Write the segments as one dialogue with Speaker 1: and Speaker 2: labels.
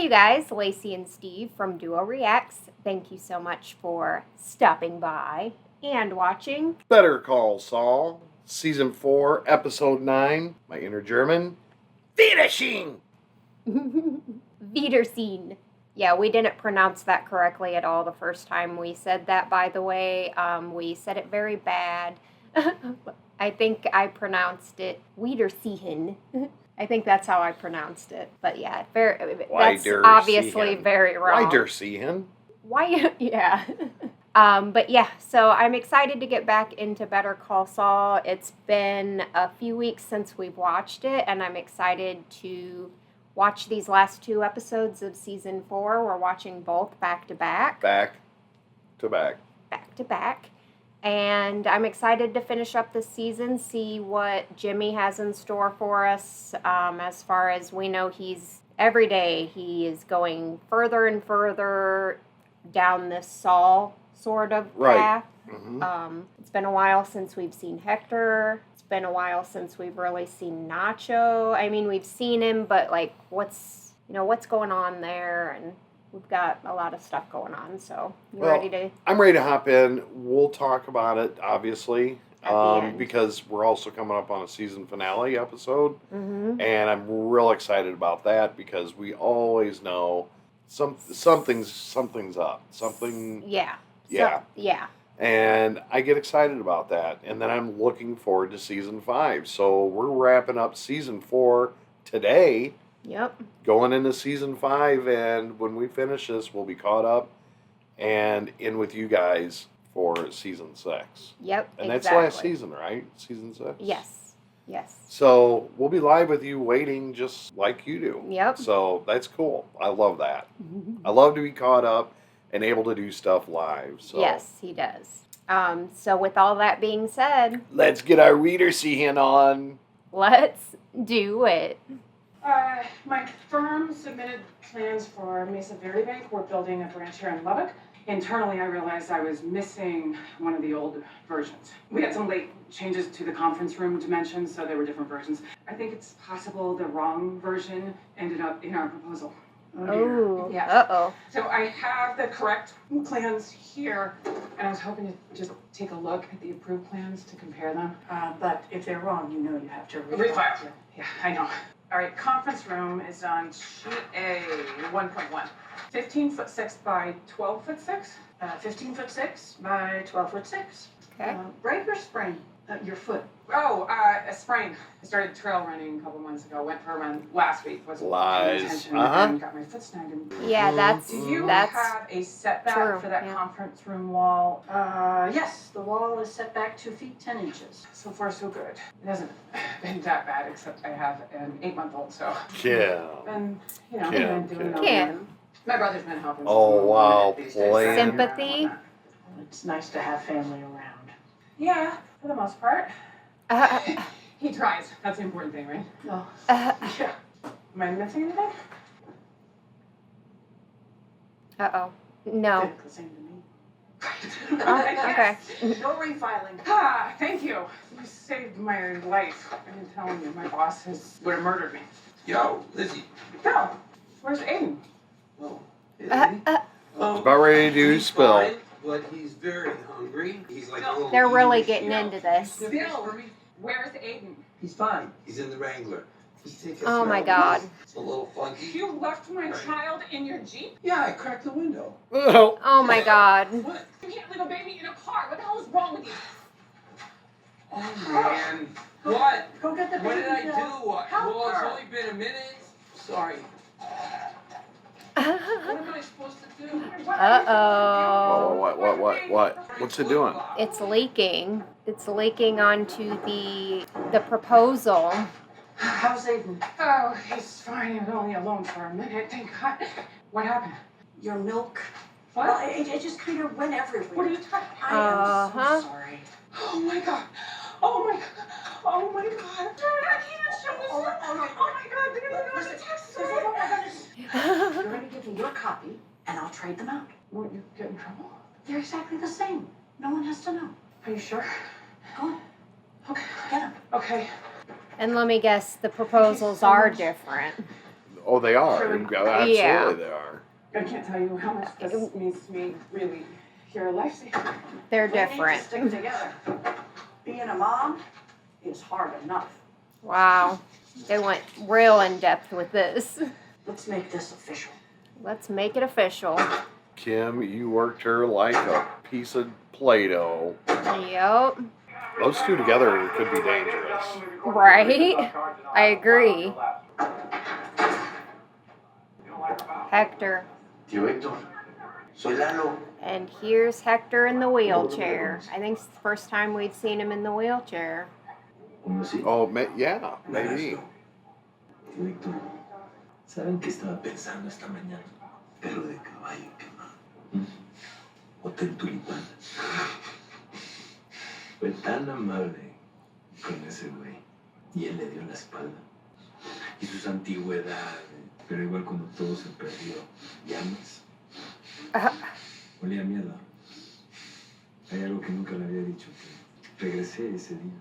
Speaker 1: Hey guys, Lacey and Steve from Duo Reacts. Thank you so much for stopping by and watching
Speaker 2: Better Call Saul, Season 4, Episode 9, my inner German, Wiedersehen!
Speaker 1: Wiedersehen. Yeah, we didn't pronounce that correctly at all the first time we said that, by the way. We said it very bad. I think I pronounced it Wiedersehen. I think that's how I pronounced it. But yeah, that's obviously very wrong.
Speaker 2: Wiedersehen.
Speaker 1: Why? Yeah. But yeah, so I'm excited to get back into Better Call Saul. It's been a few weeks since we've watched it, and I'm excited to watch these last 2 episodes of Season 4. We're watching both back to back.
Speaker 2: Back to back.
Speaker 1: Back to back. And I'm excited to finish up this season, see what Jimmy has in store for us. As far as we know, every day he is going further and further down this Saul sort of path.
Speaker 2: Mm-hmm.
Speaker 1: It's been a while since we've seen Hector. It's been a while since we've really seen Nacho. I mean, we've seen him, but like, what's going on there? And we've got a lot of stuff going on, so ready to...
Speaker 2: I'm ready to hop in. We'll talk about it, obviously,
Speaker 1: at the end.
Speaker 2: because we're also coming up on a season finale episode,
Speaker 1: Mm-hmm.
Speaker 2: and I'm real excited about that because we always know something's up.
Speaker 1: Yeah.
Speaker 2: Yeah.
Speaker 1: So, yeah.
Speaker 2: And I get excited about that, and then I'm looking forward to season 5. So we're wrapping up season 4 today.
Speaker 1: Yep.
Speaker 2: Going into season 5, and when we finish this, we'll be caught up and in with you guys for season 6.
Speaker 1: Yep.
Speaker 2: And
Speaker 1: exactly.
Speaker 2: that's last season, right? Season 6?
Speaker 1: Yes. Yes.
Speaker 2: So we'll be live with you waiting just like you do.
Speaker 1: Yep.
Speaker 2: So that's cool. I love that. I love to be caught up and able to do stuff live. So
Speaker 1: Yes, he does. So with all that being said,
Speaker 2: let's get our Wiedersehen on.
Speaker 1: let's do it.
Speaker 3: My firm submitted plans for Mesa Verde Bank. We're building a branch here in Lubbock. Internally, I realized I was missing one of the old versions. We had some late changes to the conference room dimensions, so there were different versions. I think it's possible the wrong version ended up in our proposal.
Speaker 1: Oh,
Speaker 3: Yeah.
Speaker 1: uh-oh.
Speaker 3: So I have the correct plans here, and I was hoping to just take a look at the approved plans to compare them.
Speaker 4: But if they're wrong, you know you have to
Speaker 3: Refile. Yeah, I know. All right, conference room is on sheet A 1.1. 15'6" by 12'6".
Speaker 4: 15'6" by 12'6".
Speaker 1: Okay.
Speaker 4: Break or sprain? Your foot.
Speaker 3: Oh, a sprain. I started trail running a couple months ago. Went for a run last week. Wasn't
Speaker 2: Lies.
Speaker 3: paying attention
Speaker 2: Uh-huh.
Speaker 3: and got my foot snagged.
Speaker 1: Yeah, that's
Speaker 3: Do you
Speaker 1: that's
Speaker 3: have a setback
Speaker 1: true,
Speaker 3: for that
Speaker 1: yeah.
Speaker 3: conference room wall?
Speaker 4: Yes, the wall is set back 2 feet 10 inches.
Speaker 3: So far, so good. It hasn't been that bad, except I have an 8-month-old, so
Speaker 2: Yeah.
Speaker 3: been,
Speaker 2: Kim,
Speaker 3: been doing it.
Speaker 1: Kim.
Speaker 3: My brother's been helping.
Speaker 2: Oh, wow,
Speaker 3: these days.
Speaker 2: plan.
Speaker 1: Sympathy.
Speaker 4: Well, it's nice to have family around.
Speaker 3: Yeah, for the most part.
Speaker 1: Uh,
Speaker 3: He tries. That's the important thing, right?
Speaker 4: No.
Speaker 3: Yeah. Am I missing anything?
Speaker 1: uh-oh. No.
Speaker 4: Think the same to me.
Speaker 1: Okay.
Speaker 4: No refiling.
Speaker 3: Ah, thank you. You saved my life. I've been telling you, my boss would have murdered me.
Speaker 5: Yo, Lizzie.
Speaker 3: Yo, where's Aiden?
Speaker 5: Oh, hey, Lizzie.
Speaker 2: About ready to do
Speaker 5: He's
Speaker 2: spill.
Speaker 5: fine, but he's very hungry. He's like a little
Speaker 1: They're really
Speaker 5: eating
Speaker 1: getting
Speaker 5: machine.
Speaker 1: into this.
Speaker 5: Can you sniff this for me?
Speaker 3: Where's Aiden?
Speaker 5: He's fine. He's in the Wrangler. Just take a
Speaker 1: Oh my
Speaker 5: smell.
Speaker 1: God.
Speaker 5: It's a little funky.
Speaker 3: You left my child in your Jeep?
Speaker 5: Yeah, I cracked the window.
Speaker 2: Oh.
Speaker 1: Oh my God.
Speaker 5: What?
Speaker 3: You can't leave a baby in a car. What the hell is wrong with you?
Speaker 5: Oh, man. What?
Speaker 4: Go get the
Speaker 5: What did I
Speaker 4: baby,
Speaker 5: do? What?
Speaker 4: Help
Speaker 5: Well, it's
Speaker 4: her.
Speaker 5: only been a minute. Sorry. What am I supposed to do?
Speaker 1: Uh-oh.
Speaker 2: What? What's it doing?
Speaker 1: It's leaking. It's leaking onto the proposal.
Speaker 4: How's Aiden?
Speaker 3: Oh, he's fine. He was only alone for a minute. Thank God. What happened?
Speaker 4: Your milk?
Speaker 3: What?
Speaker 4: Well, it just kind of went everywhere.
Speaker 3: What are you talking about?
Speaker 4: I am
Speaker 1: Uh-huh.
Speaker 4: so sorry.
Speaker 3: Oh my God. Oh my God. Oh my God. I can't show this.
Speaker 4: Oh, okay.
Speaker 3: Oh my God. They're gonna know the text.
Speaker 4: Oh my goodness. You're going to give me your copy, and I'll trade them out.
Speaker 3: Won't you get in trouble?
Speaker 4: They're exactly the same. No one has to know.
Speaker 3: Are you sure?
Speaker 4: Go on.
Speaker 3: Okay.
Speaker 4: Get them.
Speaker 3: Okay.
Speaker 1: And let me guess, the proposals are different.
Speaker 2: Oh, they are.
Speaker 3: Sure.
Speaker 2: Absolutely,
Speaker 1: Yeah.
Speaker 2: they are.
Speaker 3: I can't tell you how much this means to me, really. Here, Lexi.
Speaker 1: They're
Speaker 4: We need to
Speaker 1: different.
Speaker 4: stick together. Being a mom is hard enough.
Speaker 1: Wow. They went real in depth with this.
Speaker 4: Let's make this official.
Speaker 1: Let's make it official.
Speaker 2: Kim, you worked her like a piece of Play-Doh.
Speaker 1: Yep.
Speaker 2: Those two together could be dangerous.
Speaker 1: Right? I agree. Hector.
Speaker 6: Tío Héctor, soy Lalo.
Speaker 1: And here's Hector in the wheelchair. I think it's the first time we've seen him in the wheelchair.
Speaker 6: ¿Cómo así?
Speaker 2: Oh, yeah, maybe.
Speaker 6: Tío Héctor, ¿saben qué estaba pensando esta mañana? Perro de caballo, qué mal. Hotel Tulipán. Fue tan amable con ese güey. Y él le dio la espalda. Y sus antigüedades. Pero igual cuando todo se perdió. Llamas. Olía a mierda. Hay algo que nunca le había dicho. Que regresé ese día.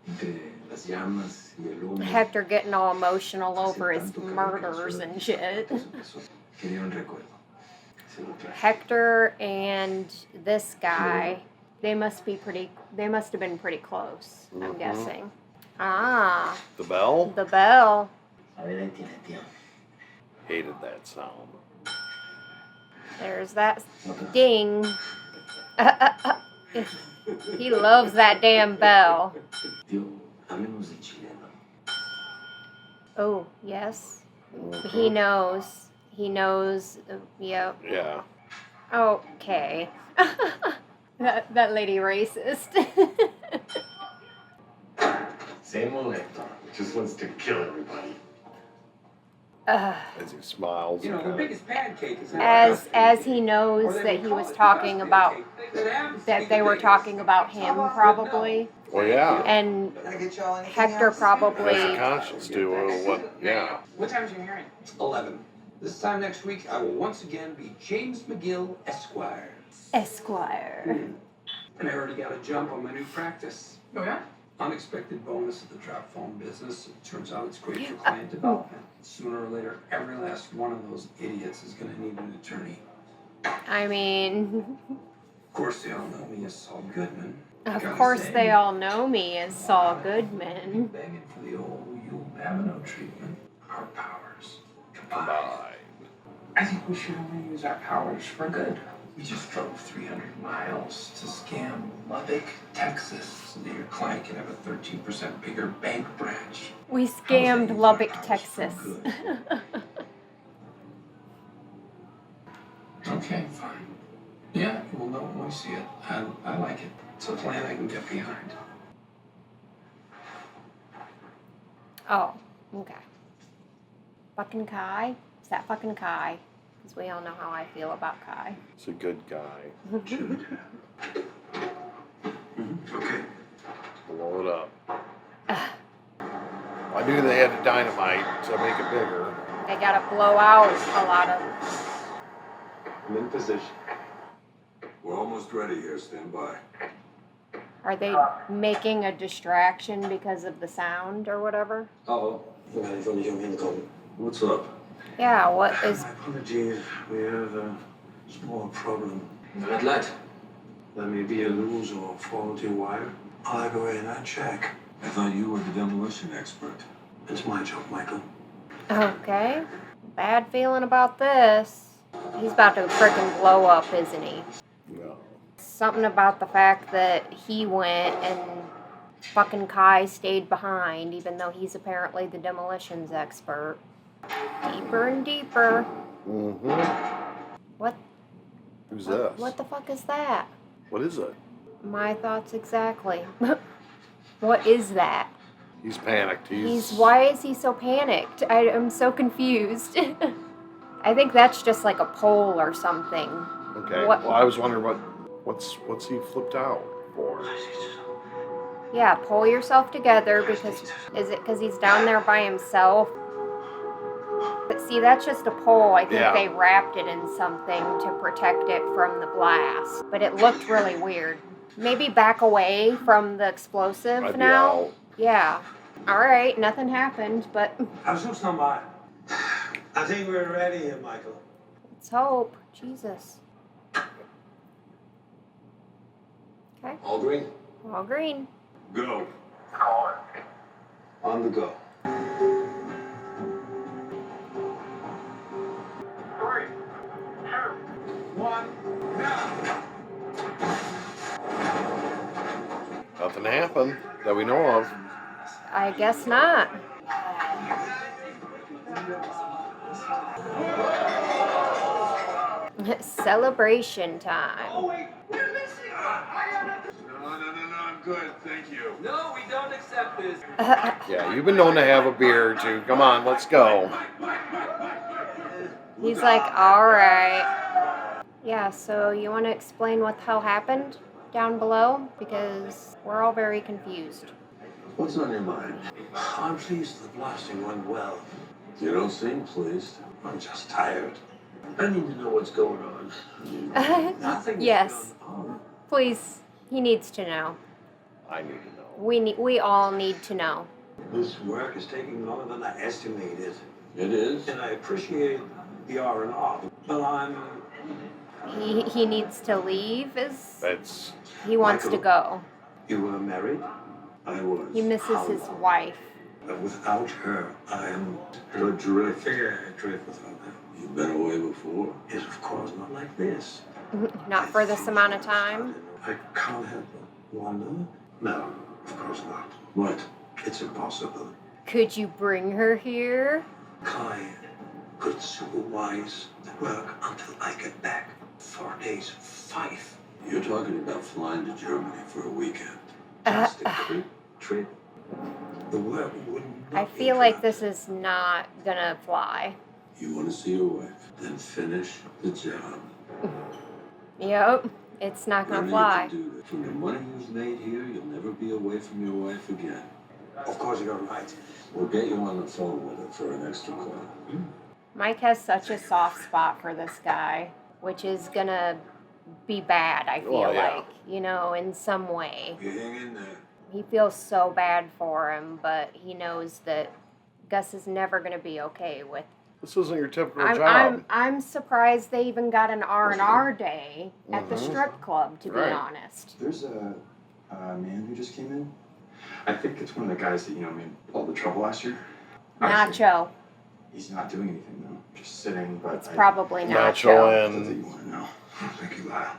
Speaker 6: Entre las llamas y el humo.
Speaker 1: Hector getting all emotional over his murders and shit.
Speaker 6: Quería un recuerdo. Se lo traje.
Speaker 1: Hector and this guy, they must have been pretty close, I'm
Speaker 2: Mhm.
Speaker 1: guessing. Ah,
Speaker 2: The bell?
Speaker 1: the bell.
Speaker 6: A ver, ahí tiene, tío.
Speaker 2: Hated that sound.
Speaker 1: There's that
Speaker 6: Otra.
Speaker 1: ding. He loves that damn bell.
Speaker 6: Tío, hablemos de chileno.
Speaker 1: Oh, yes. He knows. He knows. Yep.
Speaker 2: Yeah.
Speaker 1: Okay. that lady racist.
Speaker 6: Same old Hector. Just wants to kill everybody.
Speaker 2: As he smiles.
Speaker 5: You know, the biggest pancake is
Speaker 1: as he knows that he was talking about that they were talking about him probably,
Speaker 2: Well, yeah.
Speaker 1: and
Speaker 7: Can I get y'all anything
Speaker 1: Hector
Speaker 7: else?
Speaker 2: Has a
Speaker 1: probably.
Speaker 2: conscience to what? Yeah.
Speaker 3: What time's your hearing?
Speaker 5: 11. This time next week, I will once again be James McGill, Esquire.
Speaker 1: Esquire.
Speaker 5: And I already got a jump on my new practice.
Speaker 3: Oh, yeah?
Speaker 5: Unexpected bonus of the trap phone business. It turns out it's great for client development. Sooner or later, every last one of those idiots is going to need an attorney.
Speaker 1: I mean,
Speaker 5: Of course, they all know me as Saul Goodman.
Speaker 1: of
Speaker 5: Gotta
Speaker 1: course
Speaker 5: say,
Speaker 1: they all know me as Saul
Speaker 5: I'm
Speaker 1: Goodman.
Speaker 5: begging for the old Yule Bavino treatment. Our powers combined.
Speaker 2: Bye.
Speaker 5: I think we should only use our powers for good. We just drove 300 miles to scam Lubbock, Texas, so that your client can have a 13% bigger bank branch.
Speaker 1: We
Speaker 5: How's that
Speaker 1: scammed
Speaker 5: use
Speaker 1: Lubbock,
Speaker 5: our powers
Speaker 1: Texas.
Speaker 5: for good? Okay, fine. Yeah, we'll know when we see it. I like it. It's a plan I can get behind.
Speaker 1: Oh, okay. Fucking Kai? Is that fucking Kai? Because we all know how I feel about Kai.
Speaker 2: He's a good guy.
Speaker 6: Okay.
Speaker 2: Blow it up. I knew they had dynamite to make it bigger.
Speaker 1: They gotta blow out a lot of.
Speaker 6: I'm in position.
Speaker 8: We're almost ready here. Stand by.
Speaker 1: Are they making a distraction because of the sound or whatever?
Speaker 6: Uh-oh.
Speaker 8: What's up?
Speaker 1: Yeah, what is.
Speaker 8: My apologies. We have a small problem.
Speaker 6: Red light.
Speaker 8: There may be a loose or faulty wire. I'll go in and check. I thought you were the demolition expert. It's my job, Michael.
Speaker 1: Okay. Bad feeling about this. He's about to frickin' blow up, isn't he?
Speaker 2: No.
Speaker 1: Something about the fact that he went and fucking Kai stayed behind, even though he's apparently the demolitions expert. Deeper and deeper.
Speaker 2: Mm-hmm.
Speaker 1: What?
Speaker 2: Who's this?
Speaker 1: What the fuck is that?
Speaker 2: What is it?
Speaker 1: My thoughts exactly. What is that?
Speaker 2: He's panicked.
Speaker 1: Why is he so panicked? I'm so confused. I think that's just like a pole or something.
Speaker 2: Okay.
Speaker 1: What-
Speaker 2: Well, I was wondering what's he flipped out for?
Speaker 1: Yeah, pull yourself together because is it because he's down there by himself? But see, that's just a pole. I think
Speaker 2: Yeah.
Speaker 1: they wrapped it in something to protect it from the blast. But it looked really weird. Maybe back away from the explosive
Speaker 2: I'd be
Speaker 1: now.
Speaker 2: out.
Speaker 1: Yeah. All right, nothing happened, but
Speaker 8: How's this not mine? I think we're ready here, Michael.
Speaker 1: Let's hope. Jesus. Okay.
Speaker 6: All green?
Speaker 1: All green.
Speaker 6: Go.
Speaker 8: Call it.
Speaker 6: On the go.
Speaker 8: 3, 2, 1, now.
Speaker 2: Nothing happened that we know of.
Speaker 1: I guess not. Celebration time.
Speaker 8: Oh, wait, we're missing. No, I'm good, thank you.
Speaker 6: No, we don't accept this.
Speaker 2: Yeah, you've been known to have a beer or two. Come on, let's go.
Speaker 1: He's like, all right. Yeah, so you want to explain what the hell happened down below? Because we're all very confused.
Speaker 6: What's on your mind?
Speaker 8: I'm pleased the blasting went well.
Speaker 6: You don't seem pleased.
Speaker 8: I'm just tired. I need to know what's going on. Nothing is
Speaker 1: Yes.
Speaker 8: going on.
Speaker 1: Please, he needs to know.
Speaker 2: I need to know.
Speaker 1: We all need to know.
Speaker 8: This work is taking longer than I estimated.
Speaker 6: It is.
Speaker 8: And I appreciate the R&R, but I'm...
Speaker 1: He needs to leave.
Speaker 2: That's
Speaker 1: He wants to go.
Speaker 8: You were married?
Speaker 6: I was.
Speaker 1: He misses
Speaker 8: How
Speaker 1: his
Speaker 8: long?
Speaker 1: wife.
Speaker 8: But without her, I am terrific. I drift without her.
Speaker 6: You've been away before.
Speaker 8: Yes, of course, not like this.
Speaker 1: Not for this amount of time.
Speaker 8: I can't help but wonder. No, of course not.
Speaker 6: What?
Speaker 8: It's impossible.
Speaker 1: Could you bring her here?
Speaker 8: Kai could supervise the work until I get back. 4 days, 5.
Speaker 6: You're talking about flying to Germany for a weekend.
Speaker 8: Just a quick trip. The work would not
Speaker 1: I feel like this is not gonna fly.
Speaker 6: You want to see your wife, then finish the job.
Speaker 1: Yep, it's not gonna
Speaker 6: Remember,
Speaker 1: fly.
Speaker 6: you can do that. From the money you've made here, you'll never be away from your wife again.
Speaker 8: Of course, you're right.
Speaker 6: We'll get you on the phone with her for an extra call.
Speaker 1: Mike has such a soft spot for this guy, which is gonna be bad, I feel
Speaker 2: Oh, yeah.
Speaker 1: like, you know, in some way.
Speaker 6: You hang in there.
Speaker 1: He feels so bad for him, but he knows that Gus is never gonna be okay with.
Speaker 2: This isn't your typical job.
Speaker 1: I'm surprised they even got an R&R day at the
Speaker 2: Mhm.
Speaker 1: strip club, to
Speaker 2: Right.
Speaker 1: be honest.
Speaker 7: There's a man who just came in.
Speaker 9: I think it's one of the guys that, made all the trouble last year.
Speaker 1: Nacho.
Speaker 7: He's not doing anything though.
Speaker 9: Just sitting, but
Speaker 1: It's probably
Speaker 2: Nacho
Speaker 1: Nacho.
Speaker 9: That
Speaker 2: and
Speaker 9: you want to know. Thank you, Lyle.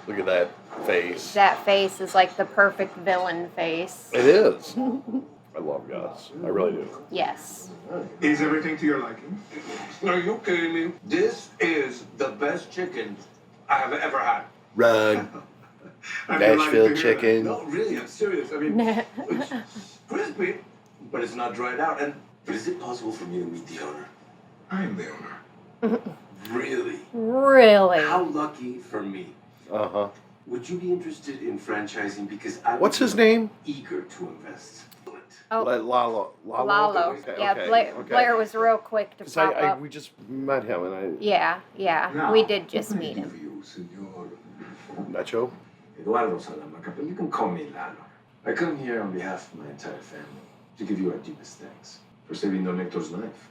Speaker 2: look at that face.
Speaker 1: That face is like the perfect villain face.
Speaker 2: It is. I love Gus. I really do.
Speaker 1: Yes.
Speaker 9: Is everything to your liking? Are you kidding me? This is the best chicken I have ever had.
Speaker 2: Run.
Speaker 9: I'm delighted
Speaker 2: Nashville
Speaker 9: to hear that.
Speaker 2: chicken.
Speaker 9: No, really, I'm serious. I mean, it's crispy, but it's not dried out. And
Speaker 6: Is it possible for me to meet the owner?
Speaker 9: I am the owner.
Speaker 6: Really?
Speaker 1: Really?
Speaker 6: How lucky for me.
Speaker 2: Uh-huh.
Speaker 6: Would you be interested in franchising? Because I
Speaker 2: What's
Speaker 6: would
Speaker 2: his
Speaker 6: be
Speaker 2: name?
Speaker 6: eager to invest.
Speaker 1: Oh,
Speaker 2: Lalo.
Speaker 1: Lalo.
Speaker 2: Okay,
Speaker 1: Yeah,
Speaker 2: okay, okay.
Speaker 1: Blair was real quick to
Speaker 2: 'Cause
Speaker 1: pop up.
Speaker 2: we just met him and
Speaker 1: Yeah,
Speaker 9: Now,
Speaker 1: we did just meet him.
Speaker 6: For you, senor.
Speaker 2: Nacho.
Speaker 6: Eduardo Salamanca, but you can call me Lalo. I come here on behalf of my entire family to give you our deepest thanks for saving Don Hector's life.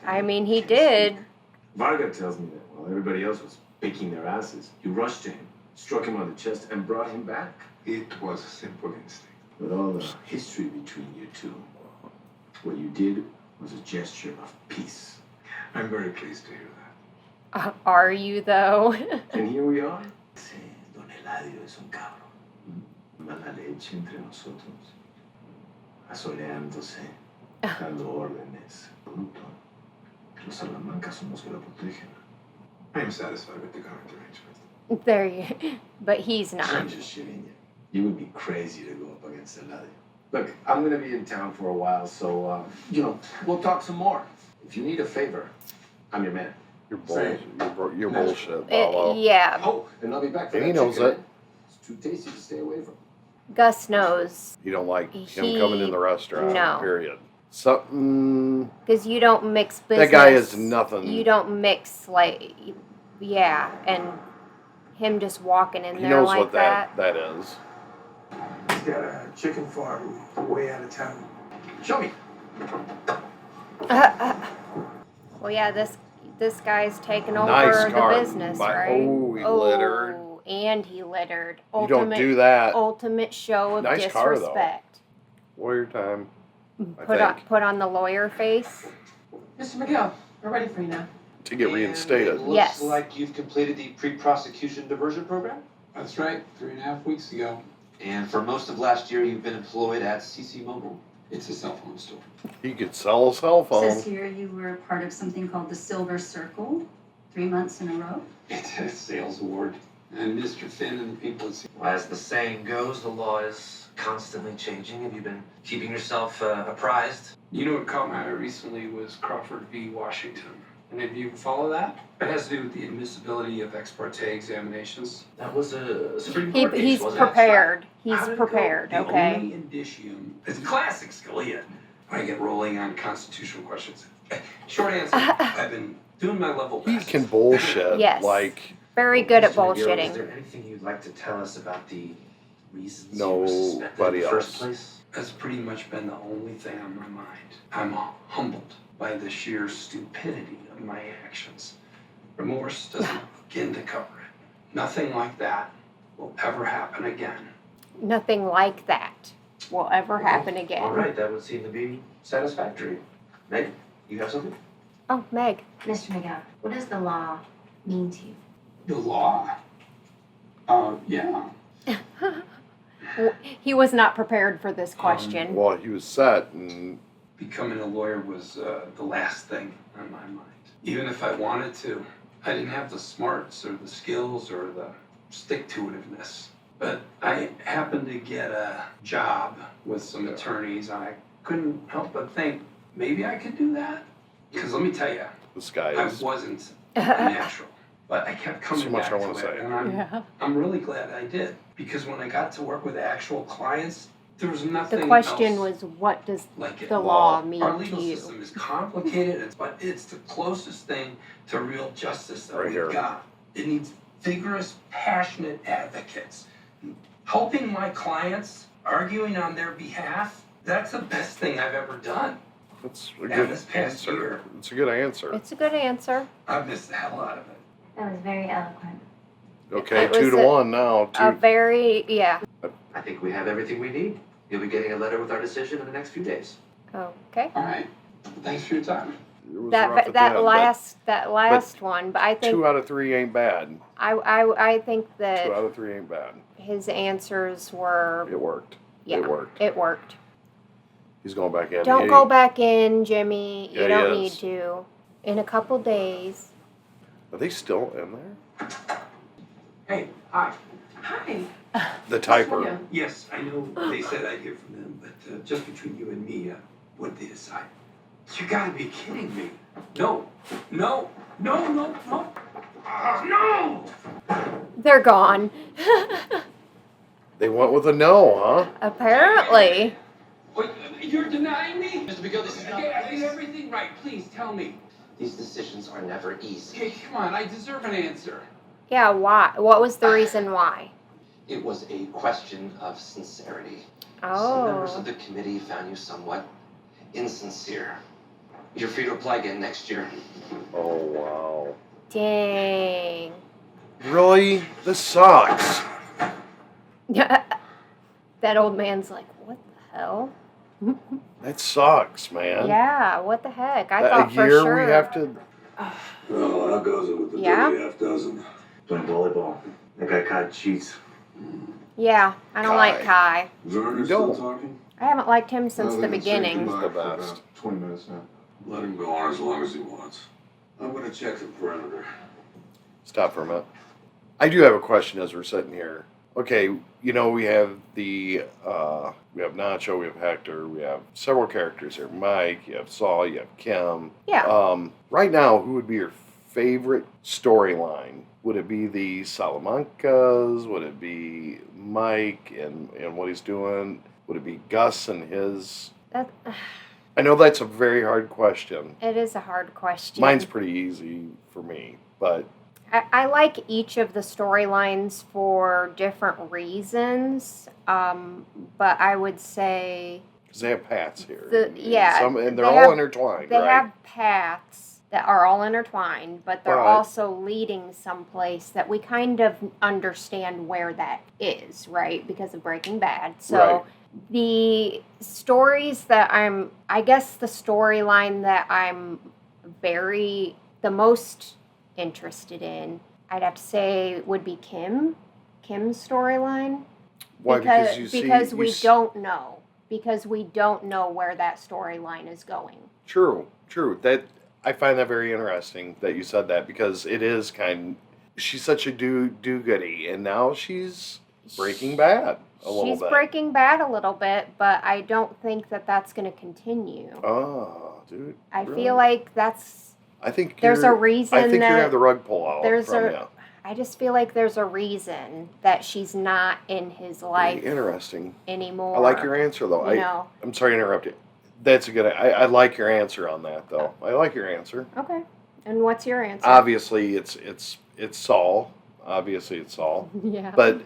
Speaker 1: I mean, he did.
Speaker 6: Varga tells me that while everybody else was picking their asses, you rushed to him, struck him on the chest, and brought him back.
Speaker 9: It was a simple instinct.
Speaker 6: With all the history between you two, what you did was a gesture of peace.
Speaker 9: I'm very pleased to hear that.
Speaker 1: Are you, though?
Speaker 6: And here we are. Sí, Don Eladio es un cabrón. Mala leche entre nosotros. Asoleándose, dando órdenes. Bruto. Los Salamancas son los que lo protegen.
Speaker 9: I am satisfied with the current arrangement.
Speaker 1: There you. But he's
Speaker 6: I'm
Speaker 1: not.
Speaker 6: just shitting you. You would be crazy to go up against Eladio. Look, I'm gonna be in town for a while, so, we'll talk some more. If you need a favor, I'm your man.
Speaker 2: You're
Speaker 6: Say
Speaker 2: bullshit. You're bullshit, Lalo.
Speaker 1: Yeah,
Speaker 6: Oh, and I'll be back for
Speaker 2: And
Speaker 6: that
Speaker 2: he knows
Speaker 6: chicken.
Speaker 2: it.
Speaker 6: It's too tasty to stay away from.
Speaker 1: Gus knows.
Speaker 2: You don't like him
Speaker 1: He-
Speaker 2: coming in the restaurant,
Speaker 1: no.
Speaker 2: period. Something...
Speaker 1: Because you don't mix business.
Speaker 2: That guy is nothing.
Speaker 1: You don't mix, like, yeah, and him just walking in
Speaker 2: He
Speaker 1: there
Speaker 2: knows
Speaker 1: like
Speaker 2: what that is.
Speaker 5: He's got a chicken farm way out of town.
Speaker 6: Show me.
Speaker 1: Well, yeah, this guy's taking over
Speaker 2: Nice
Speaker 1: the
Speaker 2: car.
Speaker 1: business, right?
Speaker 2: Oh, he littered.
Speaker 1: And he littered.
Speaker 2: You don't do that.
Speaker 1: Ultimate show of
Speaker 2: Nice car, though.
Speaker 1: disrespect.
Speaker 2: Lawyer time.
Speaker 1: Put on the lawyer face.
Speaker 3: Mr. McGill, we're ready for you now.
Speaker 2: To get reinstated.
Speaker 10: It looks
Speaker 1: Yes.
Speaker 10: like you've completed the pre-prosecution diversion program.
Speaker 5: That's right, 3.5 weeks ago.
Speaker 10: And for most of last year, you've been employed at CC Mobile.
Speaker 5: It's a cell phone store.
Speaker 2: He could sell a cell
Speaker 11: Says
Speaker 2: phone.
Speaker 11: here you were part of something called the Silver Circle, 3 months in a row.
Speaker 5: It's a sales award. And Mr. Finn and the people at
Speaker 10: Well, as the saying goes, the law is constantly changing. Have you been keeping yourself apprised?
Speaker 5: You know what caught my eye recently was Crawford v. Washington. And if you follow that, it has to do with the admissibility of ex parte examinations.
Speaker 10: That was a Supreme Court case,
Speaker 1: He's
Speaker 10: wasn't it?
Speaker 1: prepared. He's
Speaker 5: How did it go?
Speaker 1: prepared.
Speaker 5: The
Speaker 1: Okay.
Speaker 5: only indicium is classic Scalia. I get rolling on constitutional questions. Short answer, I've been doing my level
Speaker 2: He
Speaker 5: best.
Speaker 2: can bullshit.
Speaker 1: Yes.
Speaker 2: Like,
Speaker 1: Very good at
Speaker 10: Mr. McGill, Is
Speaker 1: bullshitting.
Speaker 10: there anything you'd like to tell us about the reasons you were suspended in
Speaker 2: Nobody
Speaker 10: the first
Speaker 2: else.
Speaker 10: place?
Speaker 5: That's pretty much been the only thing on my mind. I'm humbled by the sheer stupidity of my actions. Remorse doesn't begin to cover it. Nothing like that will ever happen again.
Speaker 1: Nothing like that will ever happen again.
Speaker 10: All right, that would seem to be satisfactory. Meg, you have something?
Speaker 1: Oh, Meg.
Speaker 11: Mr. McGowan, what does the law mean to you?
Speaker 5: The law? Yeah.
Speaker 1: He was not prepared for this question.
Speaker 2: well, he was set, and
Speaker 5: Becoming a lawyer was the last thing on my mind. Even if I wanted to, I didn't have the smarts or the skills or the stick-to-itiveness. But I happened to get a job with some attorneys, and I couldn't help but think, maybe I could do that? Because let me tell you,
Speaker 2: this guy
Speaker 5: I
Speaker 2: is.
Speaker 5: wasn't a natural. But I kept coming
Speaker 2: So much
Speaker 5: back
Speaker 2: I
Speaker 5: to
Speaker 2: wanna
Speaker 5: it,
Speaker 2: say.
Speaker 5: and
Speaker 1: Yeah.
Speaker 5: I'm really glad I did. Because when I got to work with actual clients, there was nothing
Speaker 1: The question
Speaker 5: else
Speaker 1: was, what does
Speaker 5: like it.
Speaker 1: the law mean
Speaker 5: Our
Speaker 1: to
Speaker 5: legal
Speaker 1: you?
Speaker 5: system is complicated, but it's the closest thing to real justice that
Speaker 2: Right
Speaker 5: we've
Speaker 2: here.
Speaker 5: got. It needs vigorous, passionate advocates. Helping my clients, arguing on their behalf, that's the best thing I've ever done.
Speaker 2: That's a
Speaker 5: And
Speaker 2: good
Speaker 5: this past
Speaker 2: answer.
Speaker 5: year,
Speaker 2: It's a good answer.
Speaker 1: It's a good answer.
Speaker 5: I've missed the hell out of it.
Speaker 11: That was very eloquent.
Speaker 2: Okay,
Speaker 1: It was
Speaker 2: 2-1 now.
Speaker 1: A very, yeah.
Speaker 10: I think we have everything we need. You'll be getting a letter with our decision in the next few days.
Speaker 1: Okay.
Speaker 5: All right. Thanks for your time.
Speaker 2: It was rough at
Speaker 1: That
Speaker 2: the end,
Speaker 1: last one, but I
Speaker 2: but
Speaker 1: think
Speaker 2: 2 out of 3 ain't bad.
Speaker 1: I think
Speaker 2: 2
Speaker 1: that
Speaker 2: out of 3 ain't bad.
Speaker 1: his answers were,
Speaker 2: It worked.
Speaker 1: yeah,
Speaker 2: It worked.
Speaker 1: It worked.
Speaker 2: He's going back in.
Speaker 1: Don't go back in, Jimmy.
Speaker 2: Yeah,
Speaker 1: You
Speaker 2: he
Speaker 1: don't
Speaker 2: is.
Speaker 1: need to. In a couple days.
Speaker 2: Are they still in there?
Speaker 5: Hey, hi.
Speaker 3: Hi.
Speaker 2: The typer.
Speaker 5: Yes, I know they said I'd hear from them, but just between you and me, what they decide? You gotta be kidding me. No, no, no, no, no. No!
Speaker 1: They're gone.
Speaker 2: They went with a no, huh?
Speaker 1: Apparently.
Speaker 5: What, you're denying me?
Speaker 10: Mr. McGill, this is not the
Speaker 5: I did
Speaker 10: place.
Speaker 5: everything right. Please tell me.
Speaker 10: These decisions are never easy.
Speaker 5: Hey, come on, I deserve an answer.
Speaker 1: Yeah, why? What was the reason why?
Speaker 10: It was a question of sincerity. Some members
Speaker 1: Oh.
Speaker 10: of the committee found you somewhat insincere. You're free to apply again next year.
Speaker 2: Oh, wow.
Speaker 1: Dang.
Speaker 2: Really? This sucks.
Speaker 1: That old man's like, what the hell?
Speaker 2: That sucks, man.
Speaker 1: Yeah, what the heck? I
Speaker 2: A
Speaker 1: thought for
Speaker 2: year
Speaker 1: sure.
Speaker 2: we have to.
Speaker 8: Oh, how goes it with the
Speaker 1: Yeah?
Speaker 8: dirty half dozen?
Speaker 6: Playing volleyball. That guy Kai cheats.
Speaker 1: Yeah, I don't like Kai.
Speaker 7: Werner
Speaker 2: You
Speaker 7: still
Speaker 2: don't.
Speaker 7: talking?
Speaker 1: I haven't liked him since
Speaker 7: No,
Speaker 1: the
Speaker 7: they've been saying
Speaker 1: beginning.
Speaker 7: goodbye
Speaker 2: The
Speaker 7: for
Speaker 2: best.
Speaker 7: about 20 minutes now.
Speaker 8: Let him go on as long as he wants. I'm gonna check the perimeter.
Speaker 2: Stop for a minute. I do have a question as we're sitting here. Okay, you know, we have we have Nacho, we have Hector, we have several characters here. Mike, you have Saul, you have Kim.
Speaker 1: Yeah.
Speaker 2: Right now, who would be your favorite storyline? Would it be the Salamancas? Would it be Mike and what he's doing? Would it be Gus and his?
Speaker 1: That,
Speaker 2: I know that's a very hard question.
Speaker 1: it is a hard question.
Speaker 2: Mine's pretty easy for me, but
Speaker 1: I like each of the storylines for different reasons, but I would say
Speaker 2: because they have paths here.
Speaker 1: and they're
Speaker 2: they're
Speaker 1: they
Speaker 2: all
Speaker 1: have-
Speaker 2: intertwined,
Speaker 1: they
Speaker 2: right?
Speaker 1: have paths, that are all intertwined, but they're
Speaker 2: Right.
Speaker 1: also leading someplace that we kind of understand where that is, right? Because of Breaking Bad. So
Speaker 2: Right.
Speaker 1: the stories that I guess the storyline that I'm the most interested in, I'd have to say would be Kim's storyline.
Speaker 2: Why? Because you see,
Speaker 1: because
Speaker 2: you
Speaker 1: we
Speaker 2: s-
Speaker 1: don't know. Because we don't know where that storyline is going.
Speaker 2: True. That I find that very interesting that you said that, because it is she's such a do-goody, and now she's Breaking Bad a little
Speaker 1: She's
Speaker 2: bit.
Speaker 1: Breaking Bad a little bit, but I don't think that that's going to continue.
Speaker 2: Oh, dude.
Speaker 1: I
Speaker 2: really?
Speaker 1: feel like
Speaker 2: I think
Speaker 1: there's a reason
Speaker 2: I think you're
Speaker 1: that
Speaker 2: gonna have the rug pull out from you.
Speaker 1: I just feel like there's a reason that she's not in his life
Speaker 2: Very interesting.
Speaker 1: anymore.
Speaker 2: I like your answer though. I'm sorry to interrupt you. That's a good. I like your answer on that though. I like your answer.
Speaker 1: Okay. And what's your answer?
Speaker 2: Obviously, it's Saul. Obviously, it's Saul.
Speaker 1: Yeah.
Speaker 2: But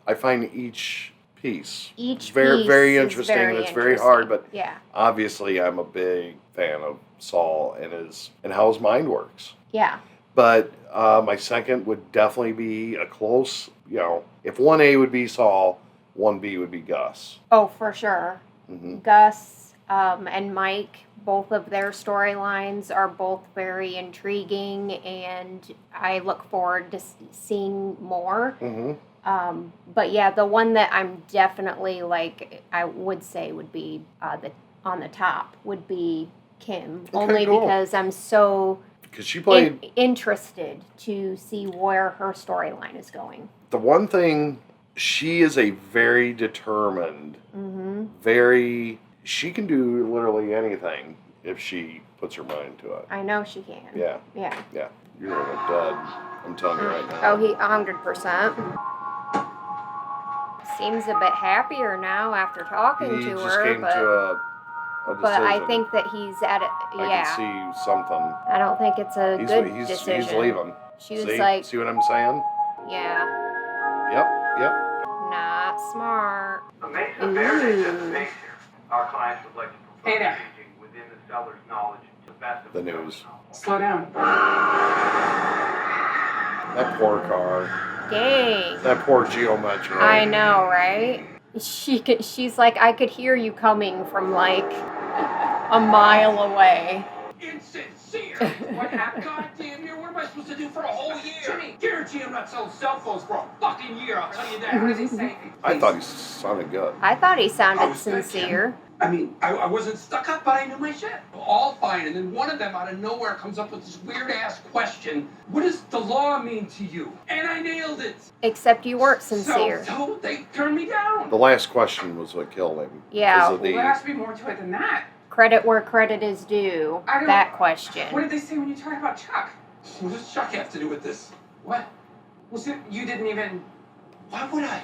Speaker 2: I find each piece very
Speaker 1: piece
Speaker 2: very
Speaker 1: is
Speaker 2: interesting,
Speaker 1: very
Speaker 2: and it's very hard. But
Speaker 1: yeah.
Speaker 2: obviously, I'm a big fan of Saul and how his mind works.
Speaker 1: Yeah.
Speaker 2: But my second would definitely be a close. If 1A would be Saul, 1B would be Gus.
Speaker 1: Oh, for sure.
Speaker 2: Mm-hmm.
Speaker 1: Gus and Mike, both of their storylines are both very intriguing, and I look forward to seeing more.
Speaker 2: Mm-hmm.
Speaker 1: But yeah, the one that I'm definitely I would say would be on the top would be Kim,
Speaker 2: Okay,
Speaker 1: only
Speaker 2: cool.
Speaker 1: because I'm so
Speaker 2: Because she played
Speaker 1: interested to see where her storyline is going.
Speaker 2: the one thing. She is a very determined,
Speaker 1: Mm-hmm.
Speaker 2: She can do literally anything if she puts her mind to it.
Speaker 1: I know she can.
Speaker 2: Yeah.
Speaker 1: Yeah.
Speaker 2: You're in a dud. I'm telling you right now.
Speaker 1: Oh, he 100%. Seems a bit happier now after talking
Speaker 2: He
Speaker 1: to
Speaker 2: just
Speaker 1: her,
Speaker 2: came
Speaker 1: but
Speaker 2: to a decision.
Speaker 1: I think that he's at it.
Speaker 2: I
Speaker 1: Yeah.
Speaker 2: can see something.
Speaker 1: I don't think it's a good decision.
Speaker 2: He's leaving.
Speaker 1: She was
Speaker 2: see?
Speaker 1: like,
Speaker 2: See what I'm saying?
Speaker 1: yeah,
Speaker 2: Yep.
Speaker 1: not smart.
Speaker 12: The Mesa Verde destination. Our clients would like to
Speaker 3: Hey
Speaker 12: prefer
Speaker 3: there.
Speaker 12: staging within the seller's knowledge to the best of
Speaker 2: The
Speaker 12: seller's
Speaker 2: news.
Speaker 12: knowledge.
Speaker 3: Slow down.
Speaker 2: That poor car.
Speaker 1: Dang.
Speaker 2: That poor Geometro.
Speaker 1: I know, right? She's like, I could hear you coming from like a mile away.
Speaker 9: Insincere! What happened? God damn year, what am I supposed to do for a whole year? Jimmy, guarantee I'm not selling cell phones for a fucking year, I'll tell you that.
Speaker 3: What does he say?
Speaker 2: I thought he sounded good.
Speaker 1: I thought he sounded
Speaker 9: was thinking.
Speaker 1: sincere.
Speaker 9: I mean, I wasn't stuck up, but I knew my shit. All fine, and then one of them out of nowhere comes up with this weird-ass question. What does the law mean to you? And I nailed it.
Speaker 1: Except you weren't sincere.
Speaker 9: So they turned me down.
Speaker 2: The last question was what killed him.
Speaker 1: Yeah.
Speaker 2: Because of
Speaker 3: Well, there has to be more to it than that.
Speaker 1: Credit where credit is due.
Speaker 3: I don't-
Speaker 1: That question.
Speaker 3: What did they say when you talked about Chuck?
Speaker 9: What does Chuck have to do with this? What?
Speaker 3: Well, so you didn't even...
Speaker 9: Why would I?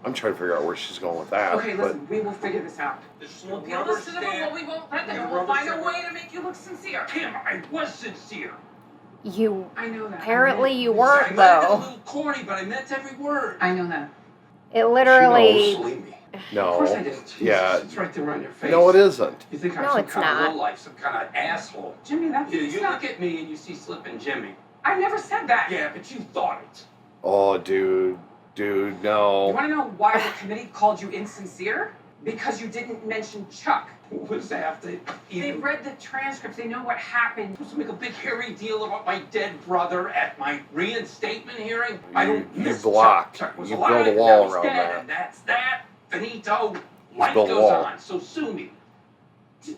Speaker 2: I'm trying to figure out where she's going with that.
Speaker 3: Okay,
Speaker 2: but
Speaker 3: listen, we will figure this out.
Speaker 9: We'll
Speaker 3: We'll listen to them, but we won't let them. We'll find a way to make you look sincere.
Speaker 9: Kim, I was sincere.
Speaker 1: You
Speaker 3: I know that.
Speaker 1: apparently you
Speaker 9: I
Speaker 1: weren't
Speaker 9: might have been a
Speaker 1: though.
Speaker 9: little corny, but I meant every word.
Speaker 3: I know that.
Speaker 1: It literally.
Speaker 9: Believe me.
Speaker 2: no.
Speaker 3: Of course I did.
Speaker 2: Yeah.
Speaker 9: It's right there on your face.
Speaker 2: No, it isn't.
Speaker 9: You think I'm
Speaker 1: No,
Speaker 9: some
Speaker 1: it's
Speaker 9: kind
Speaker 1: not.
Speaker 9: of lowlife, some kind of asshole.
Speaker 3: Jimmy, that's
Speaker 9: You
Speaker 3: not...
Speaker 9: look at me and you see Slippin' Jimmy.
Speaker 3: I never said that.
Speaker 9: Yeah, but you thought it.
Speaker 2: Oh, dude,
Speaker 3: You
Speaker 2: no.
Speaker 3: want to know why the committee called you insincere? Because you didn't mention Chuck.
Speaker 9: What does that have to
Speaker 3: They've
Speaker 9: even...
Speaker 3: read the transcripts. They know what happened.
Speaker 9: Supposed to make a big hairy deal about my dead brother at my reinstatement hearing? I don't
Speaker 2: You
Speaker 9: miss
Speaker 2: blocked.
Speaker 9: Chuck. Chuck was
Speaker 2: You
Speaker 9: alive,
Speaker 2: built a wall
Speaker 9: now he's
Speaker 2: around
Speaker 9: dead,
Speaker 2: that.
Speaker 9: and that's that. Finito. Life
Speaker 2: built a
Speaker 9: goes
Speaker 2: wall.
Speaker 9: on, so sue me.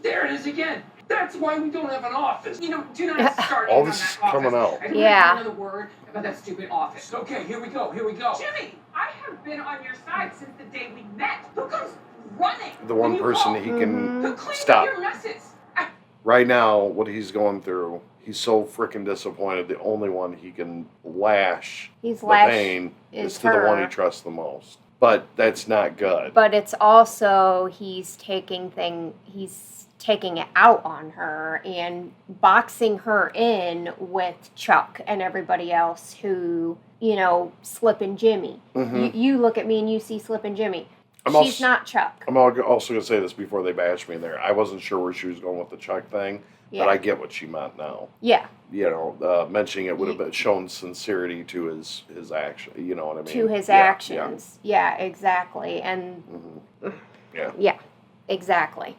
Speaker 9: There it is again. That's why we don't have an office.
Speaker 3: You know, do not start
Speaker 2: All
Speaker 3: in
Speaker 2: this
Speaker 3: on
Speaker 2: is
Speaker 3: that office.
Speaker 2: coming out.
Speaker 3: I don't
Speaker 1: Yeah.
Speaker 3: have another word about that stupid office.
Speaker 9: Okay, here we go.
Speaker 3: Jimmy, I have been on your side since the day we met. Who comes running?
Speaker 2: The
Speaker 3: when
Speaker 2: one
Speaker 3: you
Speaker 2: person
Speaker 3: call?
Speaker 2: he
Speaker 3: Who
Speaker 2: can
Speaker 3: cleans
Speaker 2: stop.
Speaker 3: up your messes?
Speaker 2: Right now, what he's going through, he's so freaking disappointed. The only one he can lash
Speaker 1: He's
Speaker 2: the
Speaker 1: lash
Speaker 2: pain
Speaker 1: is
Speaker 2: is to the one he
Speaker 1: her.
Speaker 2: trusts the most. But that's not good.
Speaker 1: But it's also he's taking it out on her and boxing her in with Chuck and everybody else who, Slippin' Jimmy.
Speaker 2: Mhm.
Speaker 1: You look at me and you see Slippin' Jimmy.
Speaker 2: I'm
Speaker 1: She's not Chuck.
Speaker 2: I'm also going to say this before they bash me in there. I wasn't sure where she was going with the Chuck thing,
Speaker 1: Yeah.
Speaker 2: But I get what she meant now.
Speaker 1: Yeah.
Speaker 2: You know, mentioning it would have been shown sincerity to his action. You know what I mean?
Speaker 1: To his actions. Yeah, exactly. And yeah, exactly.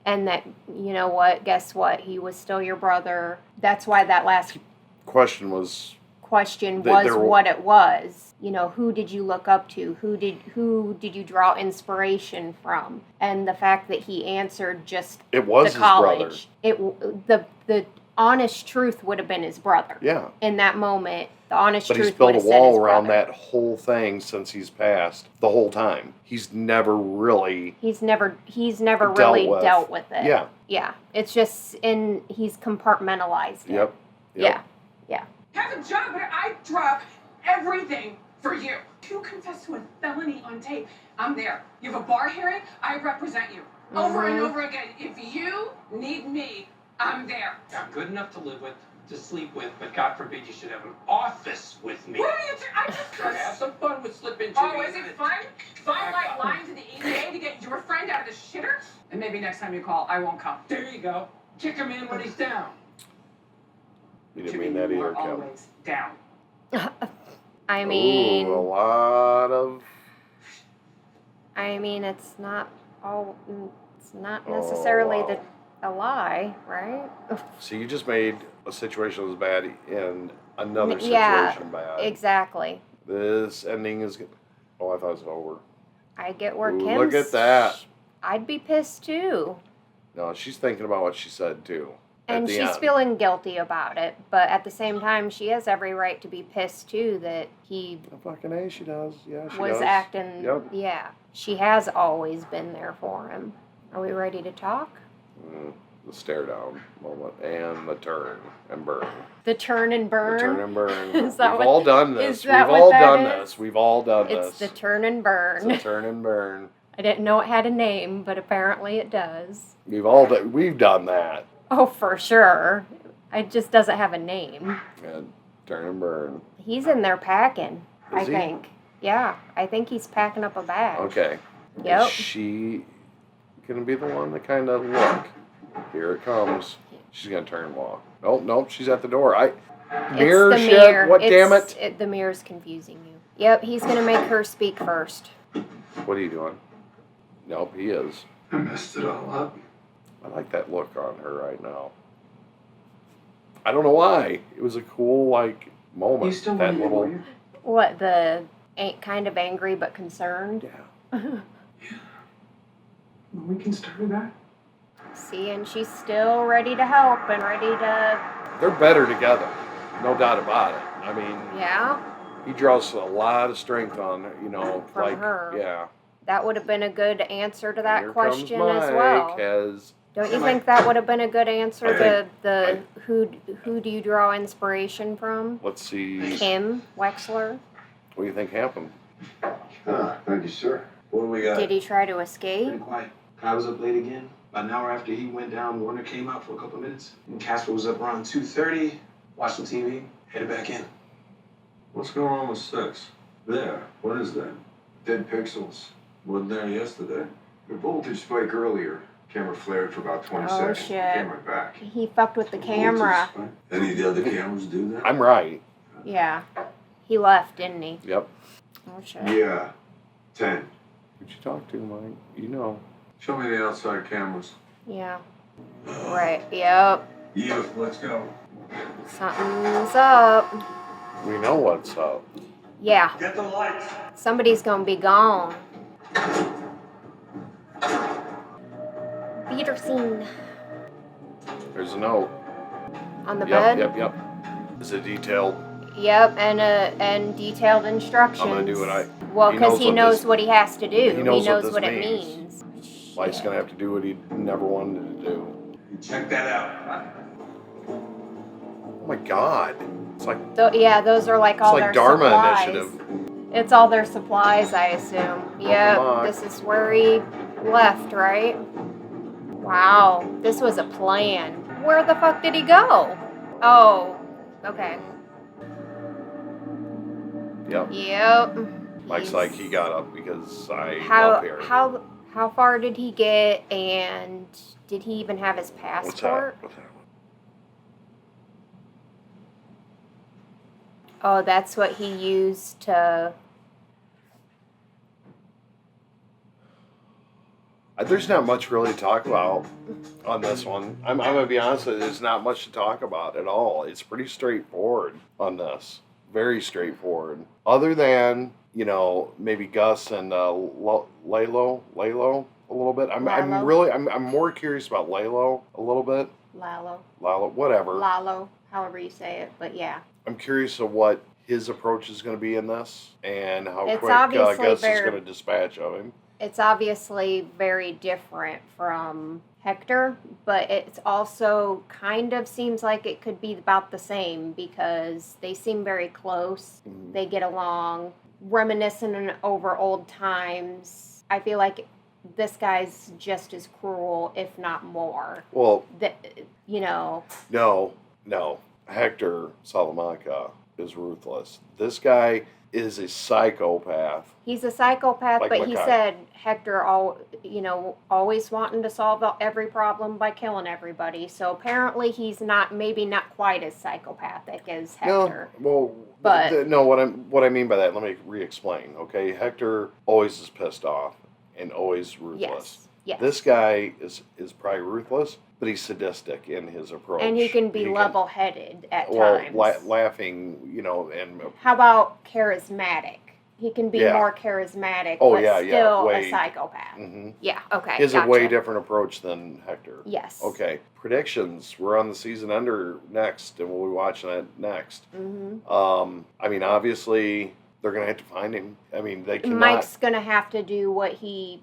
Speaker 1: And that, you know what? Guess what? He was still your brother. That's why that last
Speaker 2: question was
Speaker 1: what it was. You know, who did you look up to? Who did you draw inspiration from? And the fact that he answered just
Speaker 2: it was
Speaker 1: the college.
Speaker 2: His brother.
Speaker 1: The honest truth would have been his brother.
Speaker 2: Yeah.
Speaker 1: In that moment, the honest
Speaker 2: but
Speaker 1: truth
Speaker 2: he's built
Speaker 1: would have
Speaker 2: a wall
Speaker 1: said
Speaker 2: around
Speaker 1: brother.
Speaker 2: that whole thing since he's passed the whole time. He's never really dealt with it.
Speaker 1: Yeah. Yeah. It's just he's compartmentalized it.
Speaker 2: Yep.
Speaker 1: Yeah.
Speaker 3: Have a job, but I drop everything for you. You confess to a felony on tape. I'm there. You have a bar hearing, I represent you. Over and over again. If you need me, I'm there.
Speaker 9: I'm good enough to live with, to sleep with, but God forbid you should have an office with me.
Speaker 3: What are you I just
Speaker 9: have some fun with slipping.
Speaker 3: Oh, is it fun? Fun like lying to the EPA to get your friend out of the shitter? And maybe next time you call, I won't come.
Speaker 9: There you go. Kick him in when he's down.
Speaker 2: You didn't mean that
Speaker 3: You
Speaker 2: either,
Speaker 3: are
Speaker 2: Kim.
Speaker 3: always down.
Speaker 1: I mean,
Speaker 2: Ooh, a lot of.
Speaker 1: I mean, it's not necessarily a lie, right?
Speaker 2: So you just made a situation that was bad in another situation
Speaker 1: Yeah,
Speaker 2: bad.
Speaker 1: Exactly.
Speaker 2: This ending is. Oh, I thought it was over.
Speaker 1: I get where
Speaker 2: Ooh,
Speaker 1: Kim's.
Speaker 2: look at that.
Speaker 1: I'd be pissed too.
Speaker 2: No, she's thinking about what she said too.
Speaker 1: And she's feeling guilty about it, but at the same time, she has every right to be pissed too that he
Speaker 2: fucking A, she does. Yeah, she
Speaker 1: was
Speaker 2: does.
Speaker 1: acting.
Speaker 2: Yep.
Speaker 1: Yeah, she has always been there for him. Are we ready to talk?
Speaker 2: The stare down moment and the turn and burn.
Speaker 1: The turn and burn.
Speaker 2: The turn and burn.
Speaker 1: Is that
Speaker 2: We've all done this.
Speaker 1: Is that
Speaker 2: We've
Speaker 1: what
Speaker 2: all
Speaker 1: that
Speaker 2: done
Speaker 1: is?
Speaker 2: this. We've all done this.
Speaker 1: It's the turn and burn.
Speaker 2: It's the turn and burn.
Speaker 1: I didn't know it had a name, but apparently it does.
Speaker 2: We've done that.
Speaker 1: Oh, for sure. It just doesn't have a name.
Speaker 2: And turn and burn.
Speaker 1: He's in there packing, I
Speaker 2: Is he?
Speaker 1: think. Yeah, I think he's packing up a bag.
Speaker 2: Okay.
Speaker 1: Yep.
Speaker 2: Is she gonna be the one to kind of look? Here it comes. She's gonna turn and walk. Nope, she's at the door. Mirror
Speaker 1: It's the
Speaker 2: shit.
Speaker 1: mirror.
Speaker 2: What? Damn it.
Speaker 1: The mirror's confusing you. Yep, he's gonna make her speak first.
Speaker 2: What are you doing? Nope, he is.
Speaker 8: I messed it all up.
Speaker 2: I like that look on her right now. I don't know why. It was a cool moment.
Speaker 3: You still
Speaker 2: that
Speaker 3: want
Speaker 2: little.
Speaker 3: lawyer?
Speaker 1: What, the kind of angry but concerned?
Speaker 2: Yeah.
Speaker 3: We can start with that.
Speaker 1: See, and she's still ready to help and ready to.
Speaker 2: They're better together, no doubt about it. I mean,
Speaker 1: Yeah,
Speaker 2: he draws a lot of strength on her,
Speaker 1: From her.
Speaker 2: Yeah.
Speaker 1: that would have been a good answer to that
Speaker 2: Here
Speaker 1: question
Speaker 2: comes
Speaker 1: as
Speaker 2: Mike
Speaker 1: well.
Speaker 2: As
Speaker 1: Don't you think that would have been a good answer?
Speaker 2: I think-
Speaker 1: Who do you draw inspiration from?
Speaker 2: let's see.
Speaker 1: Kim Wexler.
Speaker 2: What do you think happened?
Speaker 7: Thank you, sir. What do we got?
Speaker 1: Did he try to escape?
Speaker 7: Pretty quiet. I was up late again. About an hour after he went down, Werner came out for a couple of minutes. And Casper was up around 2:30, watched some TV, headed back in.
Speaker 8: What's going on with 6? There. What is that?
Speaker 7: Dead pixels.
Speaker 8: Wasn't there yesterday.
Speaker 7: The voltage spike earlier. Camera flared for about 20
Speaker 1: Oh,
Speaker 7: seconds.
Speaker 1: shit.
Speaker 7: Came right back.
Speaker 1: He fucked with the camera.
Speaker 8: Any of the other cameras do that?
Speaker 2: I'm right.
Speaker 1: Yeah. He left, didn't he?
Speaker 2: Yep.
Speaker 1: Oh, shit.
Speaker 7: Yeah. 10.
Speaker 2: Who'd you talk to, Mike? You know.
Speaker 8: Show me the outside cameras.
Speaker 1: Yeah. Right. Yep.
Speaker 8: Yeah, let's go.
Speaker 1: Something's up.
Speaker 2: We know what's up.
Speaker 1: Yeah.
Speaker 8: Get the lights.
Speaker 1: Somebody's gonna be gone. Wiedersehen.
Speaker 2: There's a note.
Speaker 1: On the bed?
Speaker 2: Yep. Is it detailed?
Speaker 1: Yep, and detailed instructions.
Speaker 2: I'm gonna do what I.
Speaker 1: Well,
Speaker 2: he
Speaker 1: because he knows
Speaker 2: this-
Speaker 1: what he has to do.
Speaker 2: He knows what this
Speaker 1: what it
Speaker 2: means.
Speaker 1: means.
Speaker 2: Mike's gonna have to do what he never wanted to do.
Speaker 8: Check that out.
Speaker 2: Oh my God! It's like
Speaker 1: Those are like all
Speaker 2: it's
Speaker 1: their
Speaker 2: like Dharma
Speaker 1: supplies.
Speaker 2: Initiative.
Speaker 1: It's all their supplies, I assume. Yep,
Speaker 2: on.
Speaker 1: this is where he left, right? Wow, this was a plan. Where the fuck did he go? Oh, okay. Yep.
Speaker 2: Mike's like he got up because I
Speaker 1: How
Speaker 2: love here.
Speaker 1: how far did he get, and did he even have his passport?
Speaker 2: What's that?
Speaker 1: Oh, that's what he used to...
Speaker 2: There's not much really to talk about on this one. I'm going to be honest with you, there's not much to talk about at all. It's pretty straightforward on this. Very straightforward. Other than, you know, maybe Gus and Lalo a little bit. I'm more curious about Lalo a little bit. Lalo, whatever.
Speaker 1: Lalo, however you say it, but yeah.
Speaker 2: I'm curious of what his approach is going to be in this and how
Speaker 1: It's
Speaker 2: quick Gus is going to dispatch of him.
Speaker 1: It's obviously very different from Hector, but it also kind of seems like it could be about the same because they seem very close.
Speaker 2: Mm-hmm.
Speaker 1: They get along, reminiscing over old times. I feel like this guy's just as cruel, if not more.
Speaker 2: Well,
Speaker 1: you know.
Speaker 2: No. Hector Salamanca is ruthless. This guy is a psychopath.
Speaker 1: He's a psychopath, but he said Hector, always wanting to solve every problem by killing everybody. So apparently he's maybe not quite as psychopathic as Hector.
Speaker 2: No, well, what I mean by that, let me re-explain. Okay, Hector always is pissed off and always ruthless.
Speaker 1: Yes.
Speaker 2: This guy is probably ruthless, but he's sadistic in his approach.
Speaker 1: And he can be level-headed at times.
Speaker 2: Laughing, and...
Speaker 1: How about charismatic? He can be more charismatic, still a psychopath.
Speaker 2: Mm-hmm.
Speaker 1: Yeah, okay.
Speaker 2: He has a way different approach than Hector.
Speaker 1: Yes.
Speaker 2: Okay. Predictions. We're on the season under next, and we'll be watching that next.
Speaker 1: Mm-hmm.
Speaker 2: I mean, obviously, they're going to have to find him. I mean, they cannot...
Speaker 1: Mike's going to have to do what he...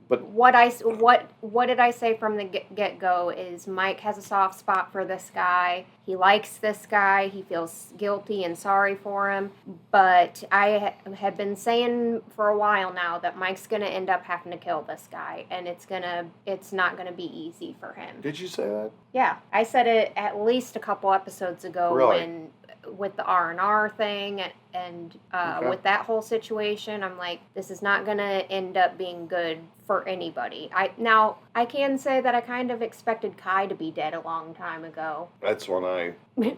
Speaker 2: But
Speaker 1: what did I say from the get-go is Mike has a soft spot for this guy. He likes this guy. He feels guilty and sorry for him. But I have been saying for a while now that Mike's going to end up having to kill this guy, and it's not going to be easy for him.
Speaker 2: Did you say that?
Speaker 1: Yeah, I said it at least a couple episodes ago
Speaker 2: really?
Speaker 1: With the R&R thing and with that whole situation. I'm like, this is not going to end up being good for anybody. I can say that I kind of expected Kai to be dead a long time ago.
Speaker 2: That's when I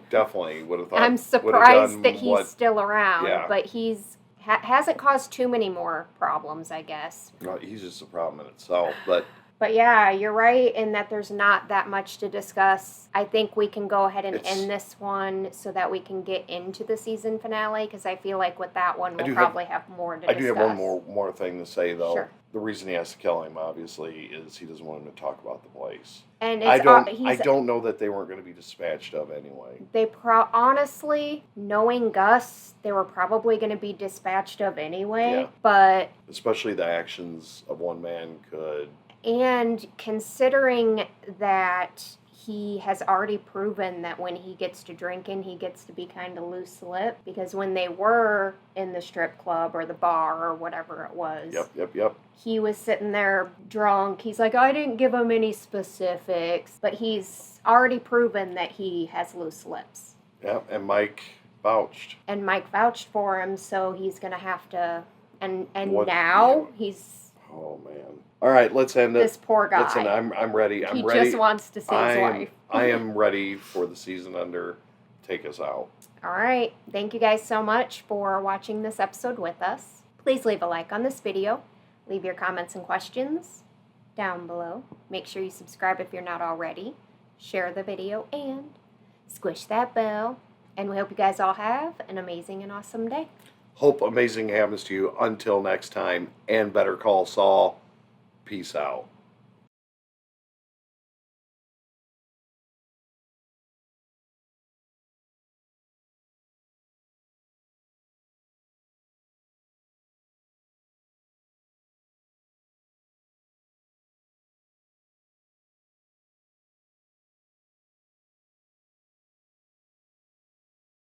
Speaker 2: definitely would have thought.
Speaker 1: I'm surprised that he's still around, but he's hasn't caused too many more problems, I guess.
Speaker 2: No, he's just a problem in itself, but...
Speaker 1: But yeah, you're right in that there's not that much to discuss. I think we can go ahead and end this one so that we can get into the season finale, because I feel like with that one we'll probably have more to discuss.
Speaker 2: I do have one more thing to say, though.
Speaker 1: Sure.
Speaker 2: The reason he has to kill him, obviously, is he doesn't want him to talk about the place.
Speaker 1: And
Speaker 2: I don't know that they weren't going to be dispatched of anyway.
Speaker 1: Honestly, knowing Gus, they were probably going to be dispatched of anyway.
Speaker 2: Yeah.
Speaker 1: But
Speaker 2: especially the actions of one man could...
Speaker 1: And considering that he has already proven that when he gets to drinking, he gets to be kind of loose-lipped. Because when they were in the strip club or the bar or whatever it was...
Speaker 2: Yep.
Speaker 1: He was sitting there drunk. He's like, I didn't give him any specifics. But he's already proven that he has loose lips.
Speaker 2: Yep, and Mike vouched.
Speaker 1: And Mike vouched for him, so he's going to have to... he's...
Speaker 2: Oh, man. All right, let's end it.
Speaker 1: This poor guy.
Speaker 2: Listen, I'm ready.
Speaker 1: He just wants to see his wife.
Speaker 2: I am ready for the season under. Take us out.
Speaker 1: All right. Thank you guys so much for watching this episode with us. Please leave a like on this video. Leave your comments and questions down below. Make sure you subscribe if you're not already. Share the video and squish that bell. And we hope you guys all have an amazing and awesome day.
Speaker 2: Hope amazing happens to you. Until next time, and better call Saul. Peace out.